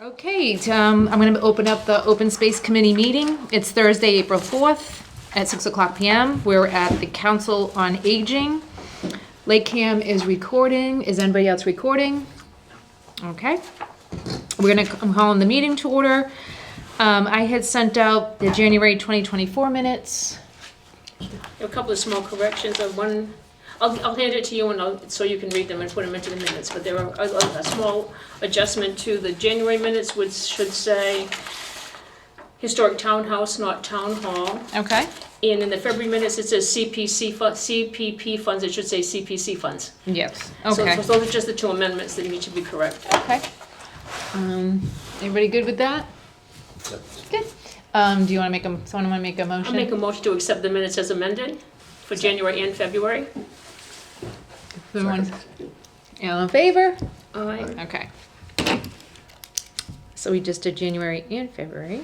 Okay, I'm going to open up the Open Space Committee meeting. It's Thursday, April 4th at 6 o'clock p.m. We're at the Council on Aging. LakeCAM is recording. Is anybody else recording? Okay. I'm calling the meeting to order. I had sent out the January 2024 minutes. A couple of small corrections. One, I'll hand it to you so you can read them and put them into the minutes. But there are a small adjustment to the January minutes, which should say Historic Townhouse, not Town Hall. Okay. And in the February minutes, it says CPP funds. It should say CPC funds. Yes. Okay. So those are just the two amendments that need to be correct. Okay. Everybody good with that? Yep. Good. Do you want to someone want to make a motion? I'll make a motion to accept the minutes as amended for January and February. Everyone, all in favor? Aye. Okay. So we just did January and February.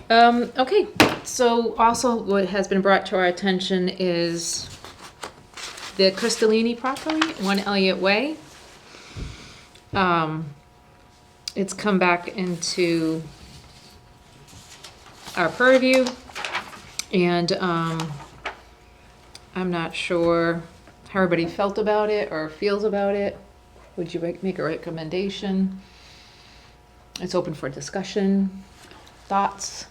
Okay, so also what has been brought to our attention is the Crystallini property, 1 Elliott Way. It's come back into our purview, and I'm not sure how everybody felt about it or feels about it. Would you make a recommendation? It's open for discussion, thoughts.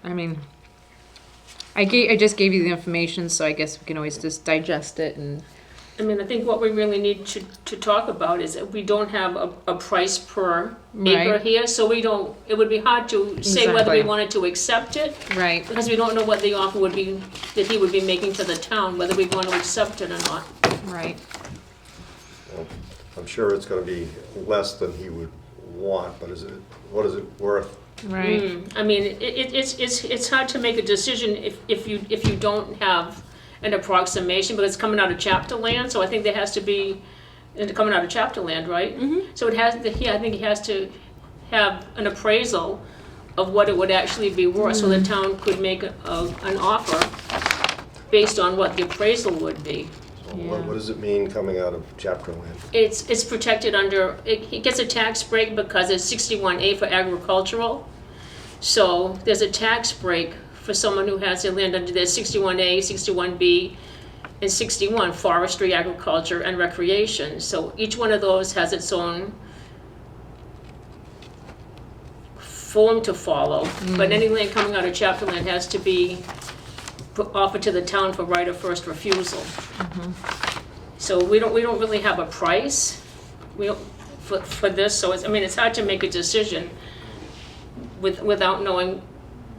I mean, I just gave you the information, so I guess we can always just digest it. And I mean, I think what we really need to talk about is that we don't have a price per acre Right. here, so it would be hard to say whether Exactly. we wanted to accept it, right, because we don't know what the offer would be, that he would be making to the town, whether we want to accept it or not. right, Well, I'm sure it's gonna be less than he would want, but what is it worth? right. I mean, it's hard to make a decision if you don't have an approximation, but it's coming out of chapter land, so I think there has to be, coming out of chapter land, right? So I think he has to have an appraisal of what it would actually be worth, so the town could make an offer based on what the appraisal would be. So what does it mean coming out of chapter land? It's protected under, it gets a tax break because it's 61A for agricultural. So there's a tax break for someone who has their land under their 61A, 61B, and 61, forestry, agriculture, and recreation. So each one of those has its own form to follow. But any land coming out of chapter land has to be offered to the town for right of first refusal. So we don't really have a price for this, so it's hard to make a decision without knowing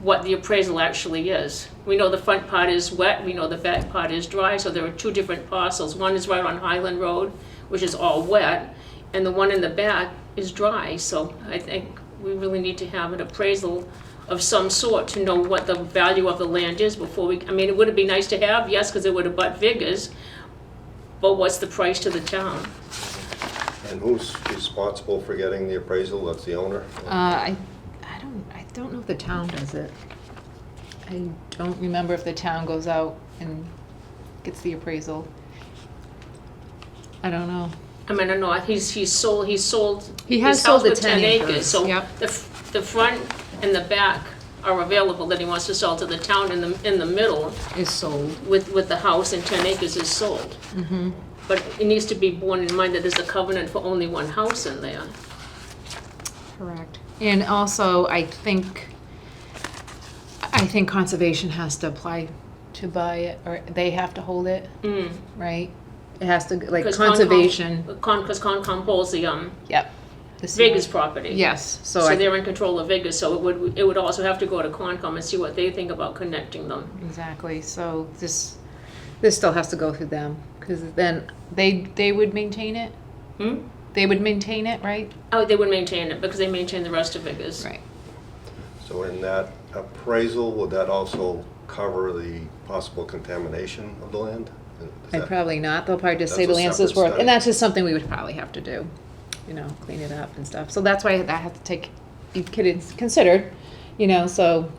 what the appraisal actually is. We know the front part is wet, we know the back part is dry, so there are two different parcels. One is right on Highland Road, which is all wet, and the one in the back is dry. So I think we really need to have an appraisal of some sort to know what the value of the land is before it would be nice to have, yes, because it would abut Vickers, but what's the price to the town? And who's responsible for getting the appraisal? That's the owner? I don't know if the town does it. I don't remember if the town goes out and gets the appraisal. I don't know. I mean, I know he's sold. He has his house sold the with 10 acres, So yep. the front and the back are available that he wants to sell to the town. In the middle, Is sold. with the house and 10 acres is sold. But it needs to be borne in mind that there's a covenant for only one house in there. Correct. And also, I think conservation has to apply to buy it, or they have to hold it, right? It has to, like, conservation. Because Concom holds the Yep. The Vickers property. Yes, So they're in control of Vickers, so it would also have to go to Concom and see what they think about connecting them. exactly. So this still has to go through them, because then they would maintain it. They would maintain it, right? Oh, they would maintain it because they maintain the rest of Vickers. Right. So in that appraisal, would that also cover the possible contamination of the land? Probably not. They'll probably just say the That's a land's is separate worth, study. and that's just something we would probably have to do, clean it up and stuff. So that's why that has to be considered, so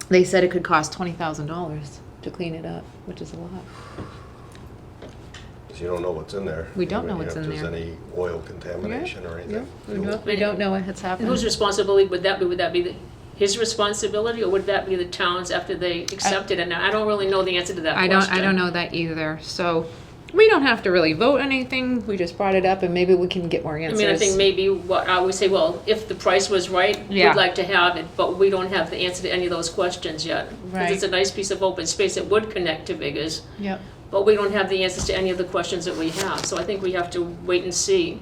they said it could cost $20,000 to clean it up, which is a lot. Because you don't know what's in there. We don't I mean, know what's in If there. there's any oil contamination or anything. We don't know what's And happening. whose responsibility would that be? Would that be his responsibility, or would that be the town's after they accept it? And I don't really know the answer to that I question. don't know that either. So we don't have to really vote anything. We just brought it up and maybe we can get more I answers. mean, I think maybe what I would say, well, if the price was right, Yeah. we'd like to have it, but we don't have the answer to any of those questions yet. 'Cause Right. it's a nice piece of open space that would connect to Biggers, Yep. but we don't have the answers to any of the questions that we have. So I think we have to wait and see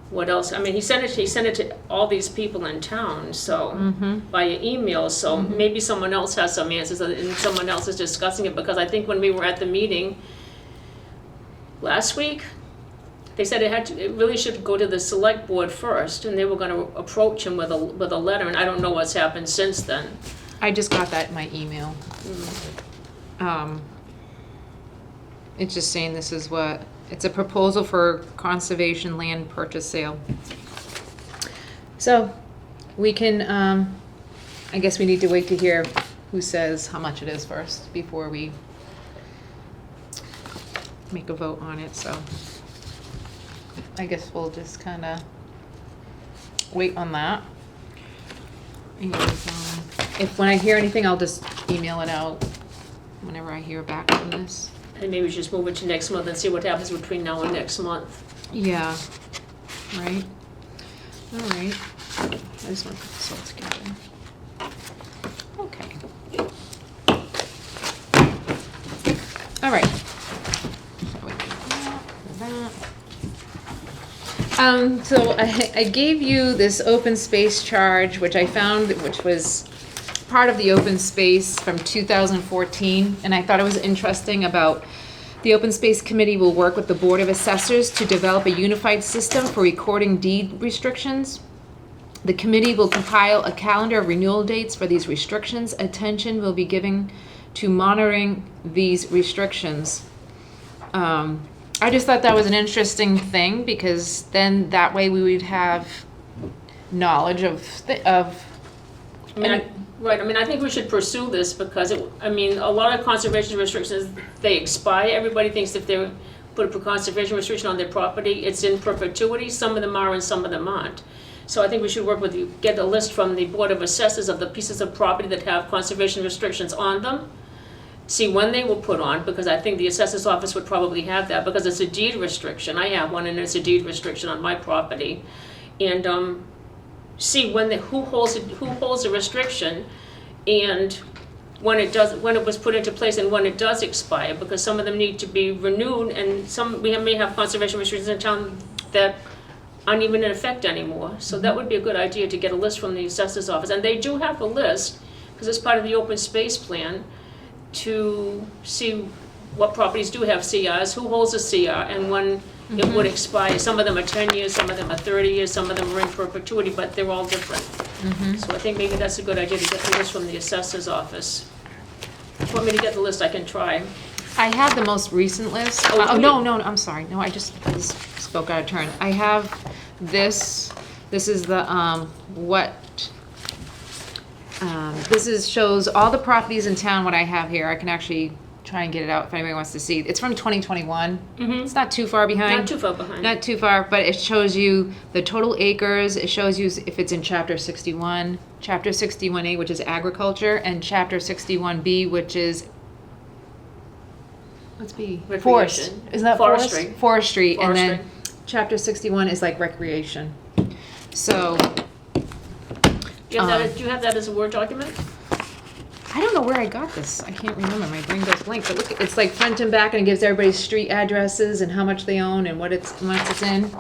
what else. I mean, he sent it to all these people in town, so via email. So maybe someone else has some answers, and someone else is discussing it. Because I think when we were at the meeting last week, they said it really should go to the select board first, and they were going to approach him with a letter. And I don't know what's happened since then. I just got that in my email. It's just saying this is what, it's a proposal for conservation land purchase sale. So, we can, I guess we need to wait to hear who says how much it is first before we make a vote on it, so. I guess we'll just kinda wait on that. And, if when I hear anything, I'll just email it out whenever I hear back from this. And maybe we should just move it to next month and see what happens between now and next month. Yeah, right. All right. I just want to put this all together. Okay. All right. So we do that. So I gave you this open space charge, which I found, which was part of the open space from 2014, and I thought it was interesting about the Open Space Committee will work with the Board of Assessors to develop a unified system for recording deed restrictions. The committee will compile a calendar of renewal dates for these restrictions. Attention will be given to monitoring these restrictions. I just thought that was an interesting thing, because then that way we would have knowledge of. Right, I mean, I think we should pursue this because, a lot of conservation restrictions, they expire. Everybody thinks if they put a conservation restriction on their property, it's in perpetuity. Some of them are and some of them aren't. So I think we should work with you, get a list from the Board of Assessors of the pieces of property that have conservation restrictions on them. See when they were put on, because I think the assessor's office would probably have that, because it's a deed restriction. I have one, and it's a deed restriction on my property. And see when who holds the restriction, and when it was put into place, and when it does expire, because some of them need to be renewed, and we may have conservation restrictions in town that aren't even in effect anymore. So that would be a good idea to get a list from the assessor's office, and they do have a list because it's part of the open space plan, to see what properties do have CRs, who holds a CR, and when it would expire. Some of them are 10 years, some of them are 30 years, some of them are in perpetuity, but they're all different. So I think maybe that's a good idea to get the list from the assessor's office. If you want me to get the list, I can try. I have the most recent list. Oh, No, I'm sorry. No, I just spoke out of turn. I have this. This is the shows all the properties in town. What I have here, I can actually try and get it out if anybody wants to see. It's from 2021. It's not too far behind. Not too far behind. Not too far, but it shows you the total acres. It shows you if it's in Chapter 61, Chapter 61A, which is agriculture, and Chapter 61B, which is what's B? Recreation. Forest. Isn't that Forestry. forest? Forestry. And then Forestry. Chapter 61 is like recreation. So Do you have that as a Word document? I don't know where I got this. I can't remember. My brain goes blank. But look, it's like front and back, and it gives everybody's street addresses and how much they own and what it's in.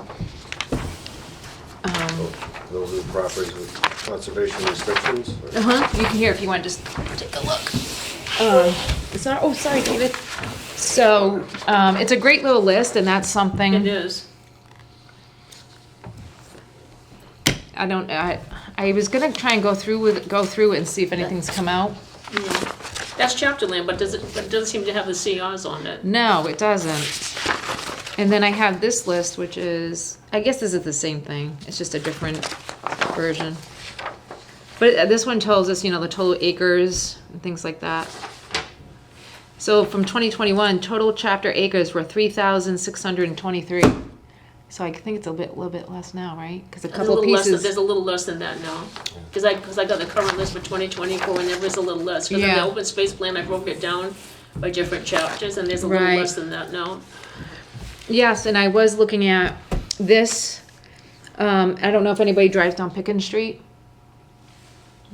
Those are the properties with conservation restrictions? or- You can hear if you want to just take a look. Sorry, David. So it's a great little list, and that's something. It is. I was gonna try and go through it and see if anything's come out. That's chapter land, but it doesn't seem to have the CRs on it. No, it doesn't. And then I have this list, which is, I guess this is the same thing. It's just a different version. But this one tells us, the total acres and things like that. So from 2021, total chapter acres were 3,623. So I think it's a little bit less now, right? Because a There's couple little less than- pieces. There's a little less than that now. Because I got the current list for 2024, and there is a little less. Because in the Yeah. open space plan, I broke it down by different chapters, and there's a little Right. less than that now. Yes, and I was looking at this. I don't know if anybody drives down Pickens Street.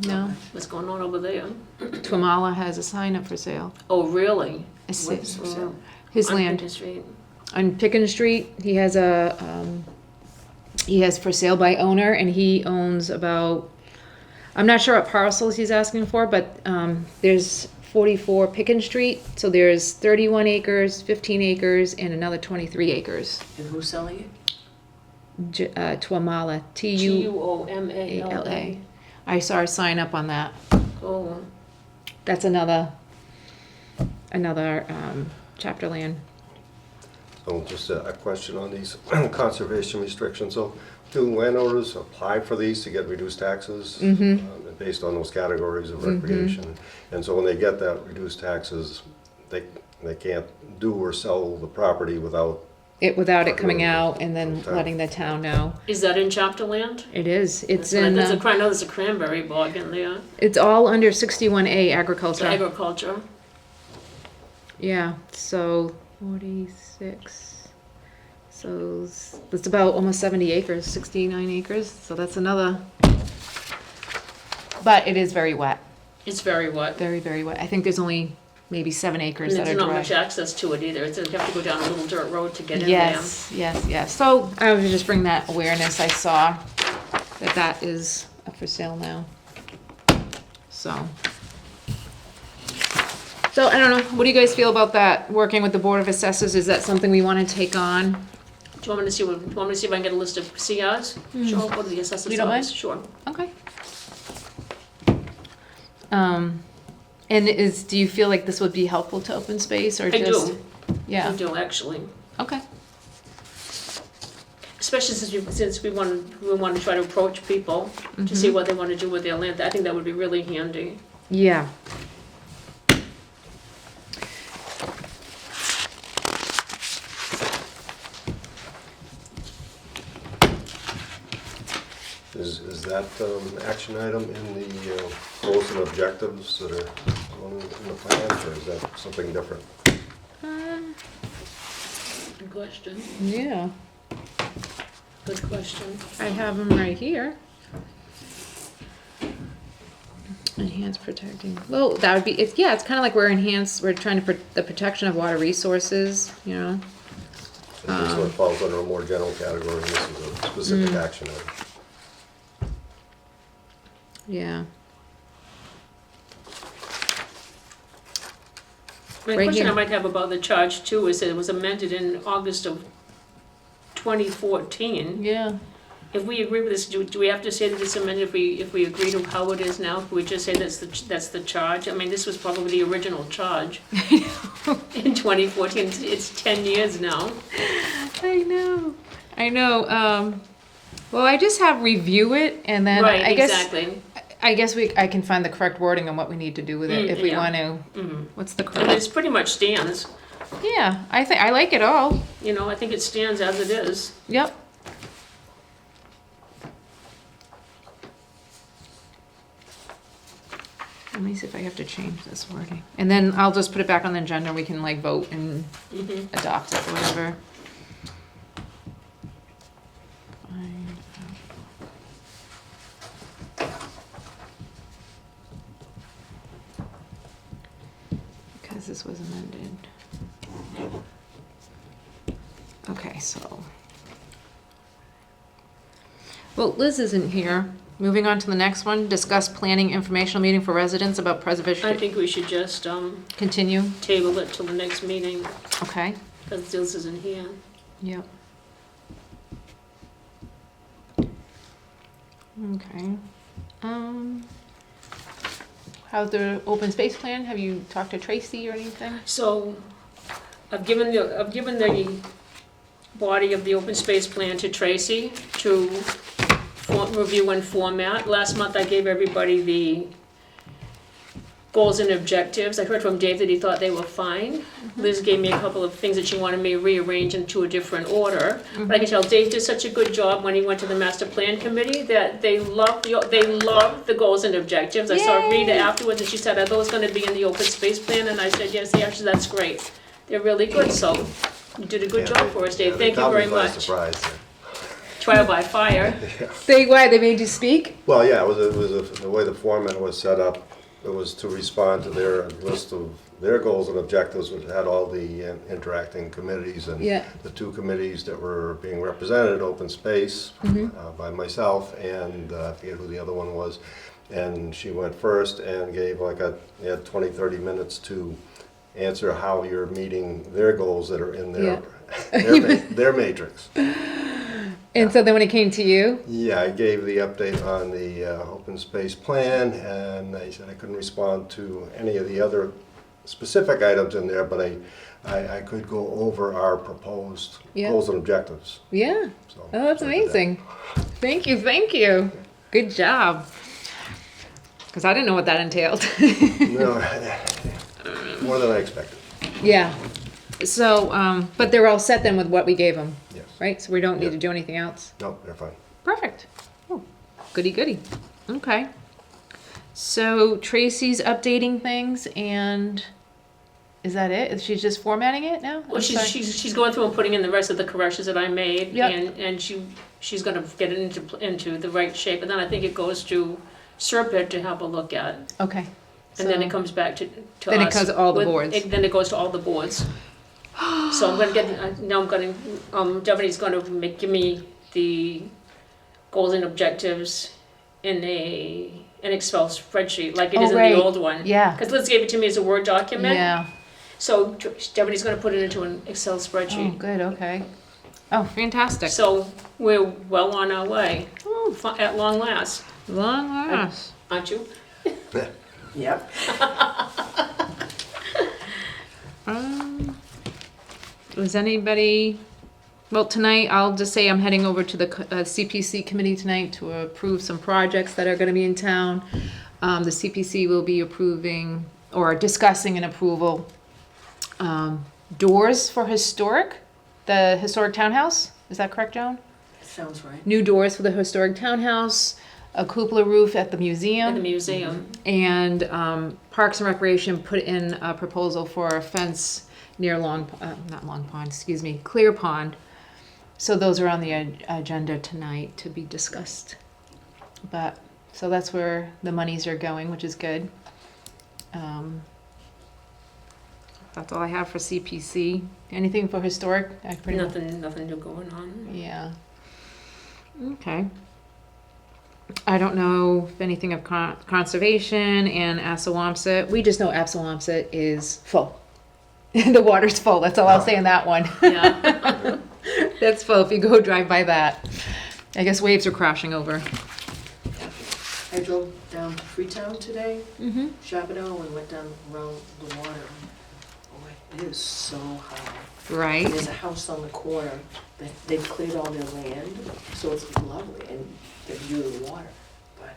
No. What's going on over there? Twamala has a sign up for sale. Oh, really? It's What's for sale? his On land. Pickens Street. On Pickens Street, he has for sale by owner, and he owns about, I'm not sure what parcels he's asking for, but there's 44 Pickens Street, so there's 31 acres, 15 acres, and another 23 acres. And who's selling it? Twamala, Tuomala. Tuamala. I saw a sign up on that. Oh, That's another chapter land. So just a question on these conservation restrictions. So do landowners apply for these to get reduced taxes? Based on those categories of recreation? And so when they get that reduced taxes, they can't do or sell the property without, Without it coming out and then Okay. letting the town know. is that in chapter land? It is. It's I in. know there's a cranberry bog in there. It's all under 61A It's agriculture. agriculture. Yeah. So 46. So it's about almost 70 acres, 69 acres. So that's another. But it is very wet. It's very wet. Very, very wet. I think there's only maybe 7 acres And that there's are not dry. much access to it either. You have to go down a little dirt road to get in Yes, yes, yes. So I would just bring that awareness. I saw that is up for sale now. So I don't know. What do you guys feel about that? Working with the Board of Assessors, is that something we want to take on? there. Do you want me to see if I can get a list of CRs? Sure, I'll go to the assessor's You don't office. mind? Sure. Okay. And do you feel like this would be helpful to open space or I just? do. Yeah. I do, actually. Okay. Especially since we want to try to approach people to see what they want to do with their land. I think that would be really handy. Yeah. is that action item in the goals and objectives that are on in the plan, or is that something different? Good question. Yeah. Good question. I have them right here. Enhance protecting. Well, that would be. It's kind of like we're trying to the protection of water resources. You know. So it falls under a more general category, and this is a specific action item. Yeah. My Right question I here. might have about the charge too is that it was amended in August of 2014. Yeah. If we agree with this, do we have to say that it's amended if we agree to how it is now? Can we just say that's the charge? I mean, this was probably the original charge in 2014. It's 10 years now. I know. Well, I just have review it, and then Right, I guess exactly. I can find the correct wording on what we need to do with it if we yeah. want to. What's the I mean, correct? it's pretty much stands. Yeah, I think I like it all. You know, I think it stands as it is. Yep. Let me see if I have to change this wording, and then I'll just put it back on the agenda. We can like vote and adopt it or whatever. Because this was amended. Okay, so. Well, Liz isn't here. Moving on to the next one, discuss planning informational meeting for residents about I preservation. think we should just Continue, table it till the next meeting, okay, because Dills isn't here. yep. Okay. How's the open space plan? Have you talked to Tracy or anything? So, I've given the body of the open space plan to Tracy to review and format. Last month I gave everybody goals and objectives. I heard from Dave that he thought they were fine. Liz gave me a couple of things that she wanted me to rearrange into a different order. But I can tell Dave did such a good job when he went to the master plan committee that they loved the goals and objectives. I saw Yay. Rita afterwards and she said, are those gonna be in the open space plan? And I said, yes, actually, that's great. They're really good, so you did a good job for us, Dave. Thank you very much. Surprise. Trial by fire. Why, they made you speak? Well, yeah, the way the format was set up, it was to respond to their list of their goals and objectives, which had all the interacting committees and Yeah. the two committees that were being represented, open space by myself and I forget who the other one was. And she went first and gave you had 20, 30 minutes to answer how you're meeting their goals that are in their matrix. And so then when it came to you? Yeah, I gave the update on the open space plan, and I said I couldn't respond to any of the other specific items in there, but I could go over our proposed Yeah. goals and objectives. Yeah. So, Oh, that's so I did that. amazing. Thank you. Good job. Because I didn't know what that entailed. No, more than I expected. Yeah. So, but they're all set then with what we gave them, Yes. right? So we don't need Yep. to do anything else. No, they're fine. Perfect. Oh, goody. Okay. So Tracy's updating things, and is that it? She's just formatting it now? Well, I'm sorry. she's going through and putting in the rest of the corrections that I made, Yep. and she's gonna get it into the right shape, and then I think it goes to Serpent to have a look at, Okay. and then So- it comes back to Then it us goes to all the with- boards. Then it goes to all the boards. So I'm gonna get, now I'm gonna, Devon's gonna give me the goals and objectives in an Excel spreadsheet, like it is in right. the old one. Yeah. Because Liz gave it to me as a Word document. Yeah. So Devon's gonna put it into an Excel Oh, spreadsheet. good. Okay. Oh, fantastic. So we're well on our way, Oh, at long last, long last. aren't you? Yep. Was anybody? Well, tonight I'll just say I'm heading over to the CPC committee tonight to approve some projects that are going to be in town. The CPC will be approving or discussing an approval doors for the historic townhouse. Is that correct, Joan? Sounds right. New doors for the historic townhouse, a cupola roof at the museum. At the museum. And Parks and Recreation put in a proposal for a fence near Clear Pond. So those are on the agenda tonight to be discussed. So that's where the monies are going, which is good. That's all I have for CPC. Anything for historic? I pretty much- Nothing new going on. Yeah. Okay. I don't know if anything of conservation and Assawamsett. We just know Assawamsett is full. The water's full. That's all I'll say on that one. Yeah. That's full. If you go drive by that, I guess waves are crashing over. I drove down to Freetown today, Mm-hmm. Chapado, and went down around the water. Boy, it is so high. Right. There's a house on the corner that they've cleared all their land, so it's lovely, and the view of the water. But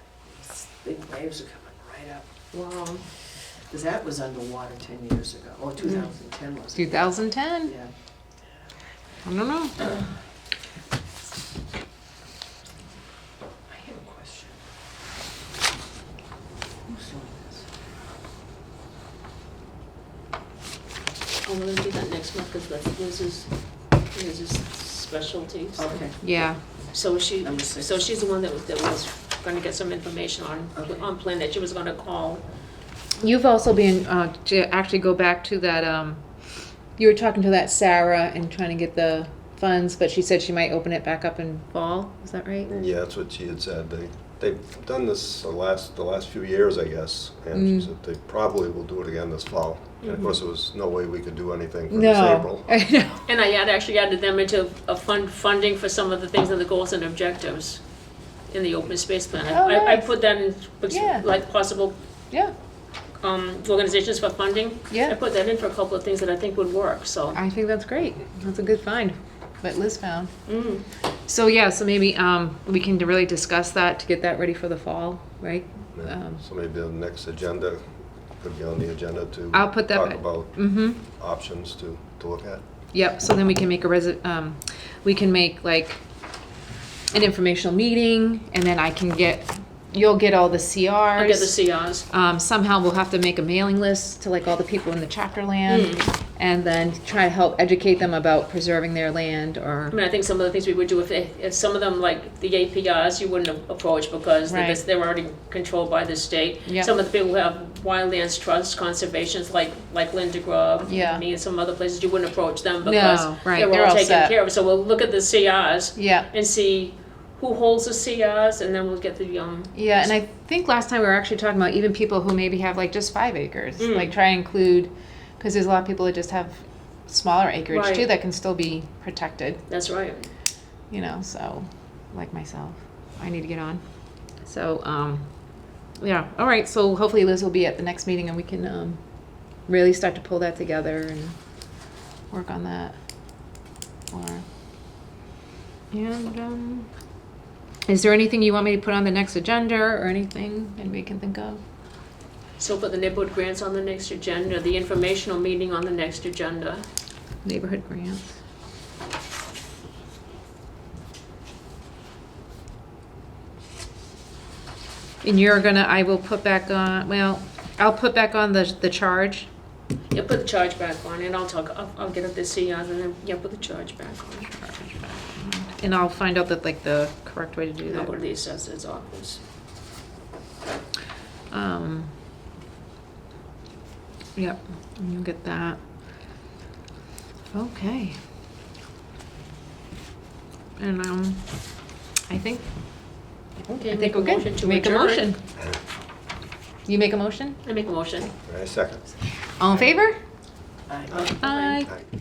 big waves are coming right up. Wow. Because that was underwater 10 years ago, or 2010 was it? 2010. Yeah. I don't know. I have a question. Who's doing this? I'm gonna do that next month because that's Liz's specialty. So. Okay. Yeah. So she's Number 6. the one that was gonna get some information Okay. on plan that she was gonna call. You've also been to actually go back to that. You were talking to that Sarah and trying to get the funds, but she said she might open it back up in fall. Is that right? Yeah, that's what she had said. They've done this the last few years, I guess, and she said they probably will do it again this fall. And of course, there was no way we could do anything for this No. April. I know. And I had actually added them into a funding for some of the things in the goals and objectives in the open space plan. Oh, I nice. put that in, Yeah. like possible Yeah. organizations for funding. Yeah. I put that in for a couple of things that I think would work, so. I think that's great. That's a good find. What Liz found. Mm. So yeah, so maybe we can really discuss that to get that ready for the fall, right? Yeah. So maybe the next agenda could be on the agenda to I'll put that talk back. about Mm-hmm. options to look at. Yep, so then we can make we can make like an informational meeting, and then you'll get all the CRs. I'll get the CRs. Somehow we'll have to make a mailing list to like all the people in the chapter land, and then try to help educate them about preserving their land, or, I mean, I think some of the things we would do, if some of them, like the APRs, you wouldn't approach because Right. they're already controlled by the state. Yep. Some of the people who have wildlands trust conservations, like Linda Grove, Yeah. me, and some other places, you wouldn't approach them because No, right, they're they're all all taken set. care of. So we'll look at the CRs yeah. and see who holds the CRs, and then we'll get the, Yeah, and I think last time we were actually talking about even people who maybe have like just 5 acres, Mm. like try and include, because there's a lot of people that just have smaller acreage too Right. that can still be protected, that's right. you know, so, like myself, I need to get on. So, yeah, all right, so hopefully Liz will be at the next meeting and we can really start to pull that together and work on that. And, is there anything you want me to put on the next agenda or anything anybody can think of? So put the neighborhood grants on the next agenda, the informational meeting on the next agenda. Neighborhood grants. And I will put back on, well, I'll put back on the charge. Yeah, put the charge back on, and I'll get up the CRs, and then, yeah, put the charge back on. And I'll find out the correct way to do And I'll that. go to the assessor's office. Yep, and you'll get that. Okay. And, I think Okay, I make think a we're motion good. to Make a adjourn. motion. You make a motion? I make a motion. Second. All in favor? I- Aye. Aye.